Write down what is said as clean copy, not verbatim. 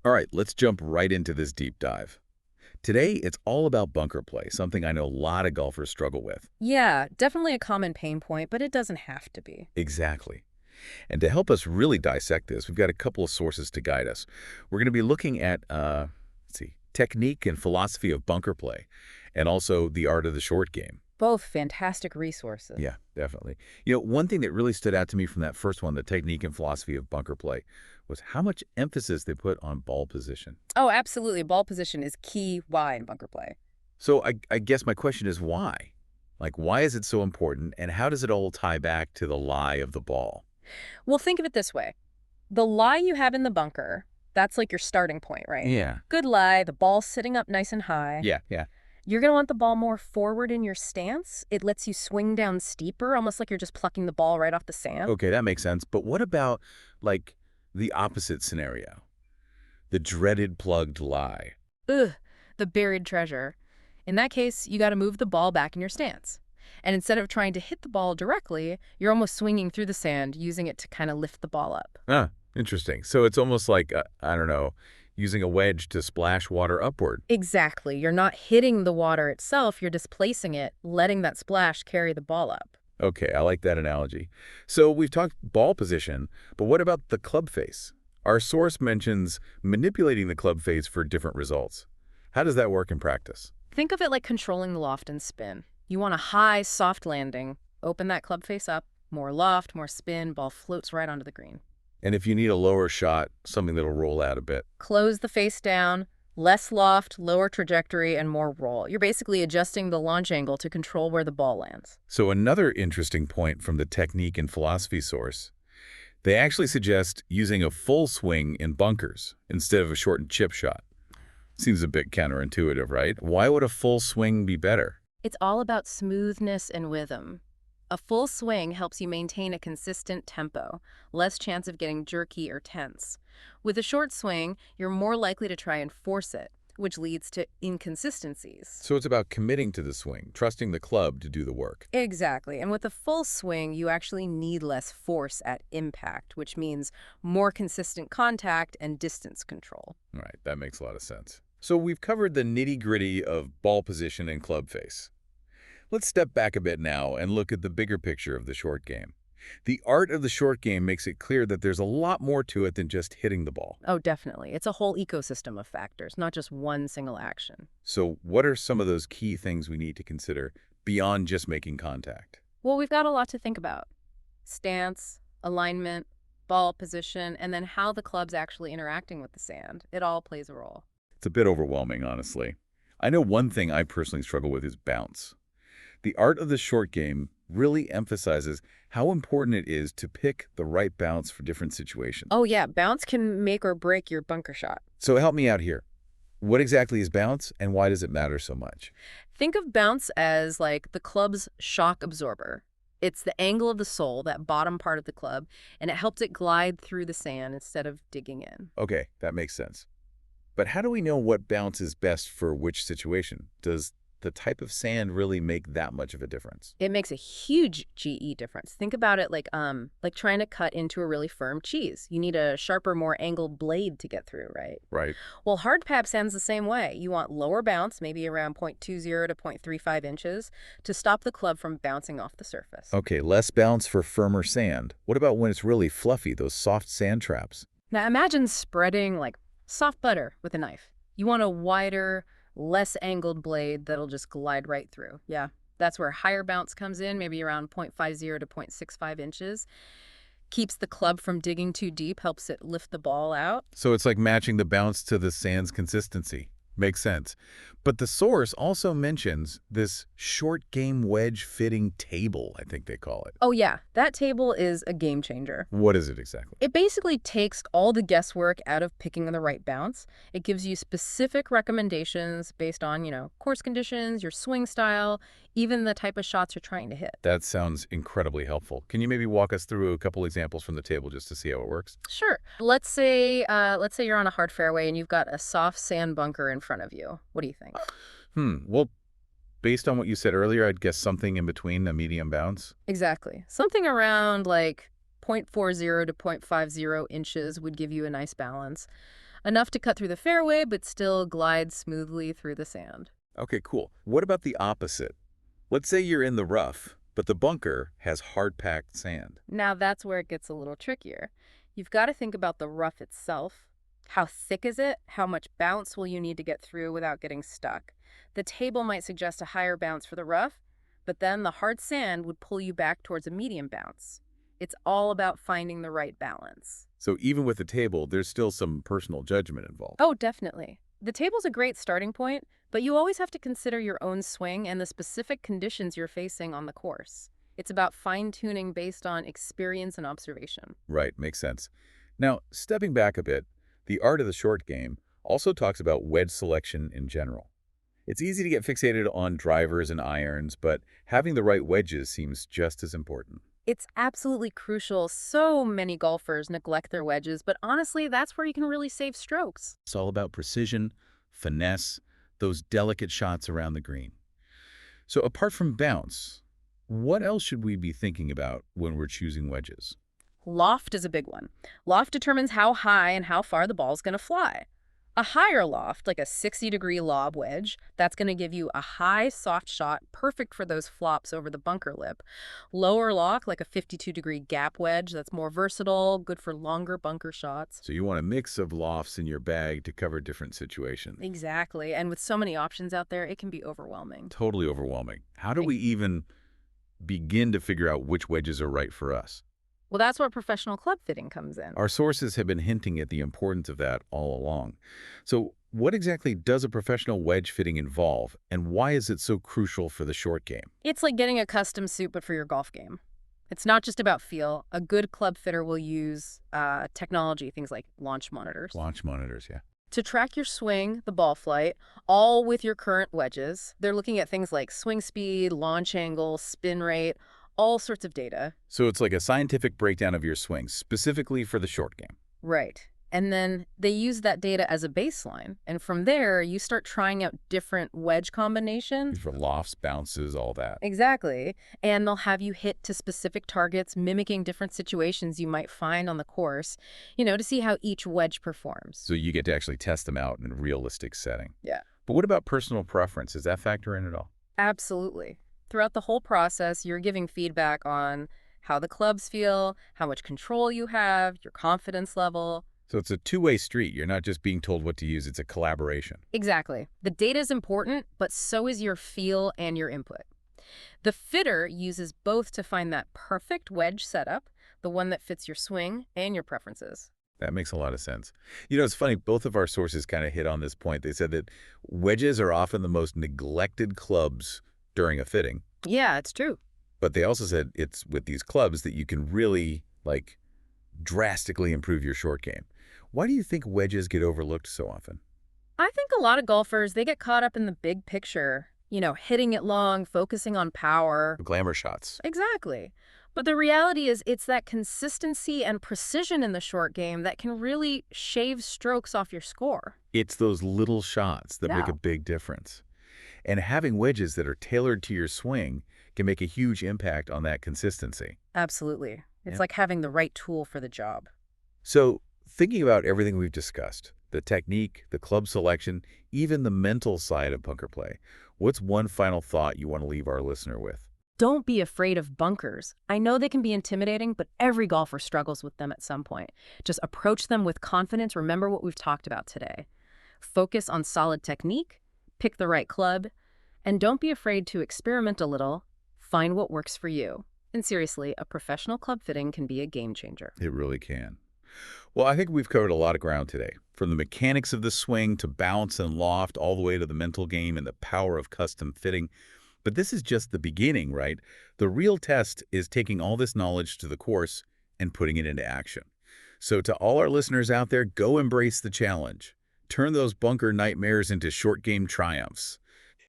All right, let's jump right into this deep dive. Today, it's all about bunker play, something I know a lot of golfers struggle with. Yeah, definitely a common pain point, but it doesn't have to be. Exactly. And to help us really dissect this, we've got a couple of sources to guide us. We're going to be looking at, let's see, technique and philosophy of bunker play, and also the art of the short game. Both fantastic resources. Yeah, definitely. One thing that really stood out to me from that first one, the technique and philosophy of bunker play, was how much emphasis they put on ball position. Oh, absolutely. Ball position is key why in bunker play. So I guess my question is why? Like, why is it so important, and how does it all tie back to the lie of the ball? Well, think of it this way. The lie you have in the bunker, that's like your starting point, right? Yeah. Good lie, the ball's sitting up nice and high. Yeah. You're going to want the ball more forward in your stance. It lets you swing down steeper, almost like you're just plucking the ball right off the sand. Okay, that makes sense. But what about, like, the opposite scenario? The dreaded plugged lie. Ugh, the buried treasure. In that case, you got to move the ball back in your stance. And instead of trying to hit the ball directly, you're almost swinging through the sand, using it to kind of lift the ball up. Ah, interesting. So it's almost like, I don't know, using a wedge to splash water upward. Exactly. You're not hitting the water itself, you're displacing it, letting that splash carry the ball up. Okay, I like that analogy. So we've talked ball position, but what about the club face? Our source mentions manipulating the club face for different results. How does that work in practice? Think of it like controlling the loft and spin. You want a high, soft landing. Open that club face up. More loft, more spin, ball floats right onto the green. And if you need a lower shot, something that'll roll out a bit. Close the face down, less loft, lower trajectory, and more roll. You're basically adjusting the launch angle to control where the ball lands. So another interesting point from the technique and philosophy source, they actually suggest using a full swing in bunkers instead of a shortened chip shot. Seems a bit counterintuitive, right? Why would a full swing be better? It's all about smoothness and rhythm. A full swing helps you maintain a consistent tempo, less chance of getting jerky or tense. With a short swing, you're more likely to try and force it, which leads to inconsistencies. So it's about committing to the swing, trusting the club to do the work. Exactly. And with a full swing, you actually need less force at impact, which means more consistent contact and distance control. All right, that makes a lot of sense. So we've covered the nitty-gritty of ball position and club face. Let's step back a bit now and look at the bigger picture of the short game. The art of the short game makes it clear that there's a lot more to it than just hitting the ball. Oh, definitely. It's a whole ecosystem of factors, not just one single action. So what are some of those key things we need to consider beyond just making contact? Well, we've got a lot to think about. Stance, alignment, ball position, and then how the club's actually interacting with the sand. It all plays a role. It's a bit overwhelming, honestly. I know one thing I personally struggle with is bounce. The art of the short game really emphasizes how important it is to pick the right bounce for different situations. Oh, yeah, bounce can make or break your bunker shot. So help me out here. What exactly is bounce, and why does it matter so much? Think of bounce as like the club's shock absorber. It's the angle of the sole, that bottom part of the club, and it helps it glide through the sand instead of digging in. Okay, that makes sense. But how do we know what bounce is best for which situation? Does the type of sand really make that much of a difference? It makes a huge GE difference. Think about it like trying to cut into a really firm cheese. You need a sharper, more angled blade to get through, right? Right. Well, hard pab sand's the same way. You want lower bounce, maybe around 0.20 to 0.35 inches, to stop the club from bouncing off the surface. Okay, less bounce for firmer sand. What about when it's really fluffy, those soft sand traps? Now imagine spreading like soft butter with a knife. You want a wider, less angled blade that'll just glide right through. Yeah, that's where higher bounce comes in, maybe around 0.50 to 0.65 inches. Keeps the club from digging too deep, helps it lift the ball out. So it's like matching the bounce to the sand's consistency. Makes sense. But the source also mentions this short game wedge fitting table, I think they call it. Oh yeah, that table is a game changer. What is it exactly? It basically takes all the guesswork out of picking the right bounce. It gives you specific recommendations based on, course conditions, your swing style, even the type of shots you're trying to hit. That sounds incredibly helpful. Can you maybe walk us through a couple examples from the table just to see how it works? Sure. Let's say you're on a hard fairway and you've got a soft sand bunker in front of you. What do you think? Well, based on what you said earlier, I'd guess something in between a medium bounce. Exactly. Something around like 0.40 to 0.50 inches would give you a nice balance. Enough to cut through the fairway, but still glide smoothly through the sand. Okay, cool. What about the opposite? Let's say you're in the rough, but the bunker has hard-packed sand. Now that's where it gets a little trickier. You've got to think about the rough itself. How thick is it? How much bounce will you need to get through without getting stuck? The table might suggest a higher bounce for the rough, but then the hard sand would pull you back towards a medium bounce. It's all about finding the right balance. So even with the table, there's still some personal judgment involved. Oh, definitely. The table's a great starting point, but you always have to consider your own swing and the specific conditions you're facing on the course. It's about fine-tuning based on experience and observation. Right, makes sense. Now, stepping back a bit, the art of the short game also talks about wedge selection in general. It's easy to get fixated on drivers and irons, but having the right wedges seems just as important. It's absolutely crucial. So many golfers neglect their wedges, but honestly, that's where you can really save strokes. It's all about precision, finesse, those delicate shots around the green. So apart from bounce, what else should we be thinking about when we're choosing wedges? Loft is a big one. Loft determines how high and how far the ball's going to fly. A higher loft, like a 60-degree lob wedge, that's going to give you a high, soft shot, perfect for those flops over the bunker lip. Lower loft, like a 52-degree gap wedge, that's more versatile, good for longer bunker shots. So you want a mix of lofts in your bag to cover different situations. Exactly. And with so many options out there, it can be overwhelming. Totally overwhelming. How do we even begin to figure out which wedges are right for us? Well, that's where professional club fitting comes in. Our sources have been hinting at the importance of that all along. So what exactly does a professional wedge fitting involve, and why is it so crucial for the short game? It's like getting a custom suit, but for your golf game. It's not just about feel. A good club fitter will use technology, things like launch monitors, Launch monitors, yeah. to track your swing, the ball flight, all with your current wedges. They're looking at things like swing speed, launch angle, spin rate, all sorts of data. So it's like a scientific breakdown of your swing, specifically for the short game. Right. And then they use that data as a baseline. And from there, you start trying out different wedge combinations. For lofts, bounces, all that. Exactly. And they'll have you hit to specific targets, mimicking different situations you might find on the course, to see how each wedge performs. So you get to actually test them out in a realistic setting. Yeah. But what about personal preference? Does that factor in at all? Absolutely. Throughout the whole process, you're giving feedback on how the clubs feel, how much control you have, your confidence level. So it's a two-way street. You're not just being told what to use. It's a collaboration. Exactly. The data is important, but so is your feel and your input. The fitter uses both to find that perfect wedge setup, the one that fits your swing and your preferences. That makes a lot of sense. It's funny, both of our sources kind of hit on this point. They said that wedges are often the most neglected clubs during a fitting. Yeah, it's true. But they also said it's with these clubs that you can really, drastically improve your short game. Why do you think wedges get overlooked so often? I think a lot of golfers, they get caught up in the big picture, hitting it long, focusing on power. Glamour shots. Exactly. But the reality is it's that consistency and precision in the short game that can really shave strokes off your score. It's those little shots that make Yeah. a big difference. And having wedges that are tailored to your swing can make a huge impact on that consistency. Absolutely. It's Yeah. like having the right tool for the job. So thinking about everything we've discussed, the technique, the club selection, even the mental side of bunker play, what's one final thought you want to leave our listener with? Don't be afraid of bunkers. I know they can be intimidating, but every golfer struggles with them at some point. Just approach them with confidence. Remember what we've talked about today. Focus on solid technique, pick the right club, and don't be afraid to experiment a little. Find what works for you. And seriously, a professional club fitting can be a game changer. It really can. Well, I think we've covered a lot of ground today, from the mechanics of the swing to bounce and loft, all the way to the mental game and the power of custom fitting. But this is just the beginning, right? The real test is taking all this knowledge to the course and putting it into action. So to all our listeners out there, go embrace the challenge. Turn those bunker nightmares into short game triumphs.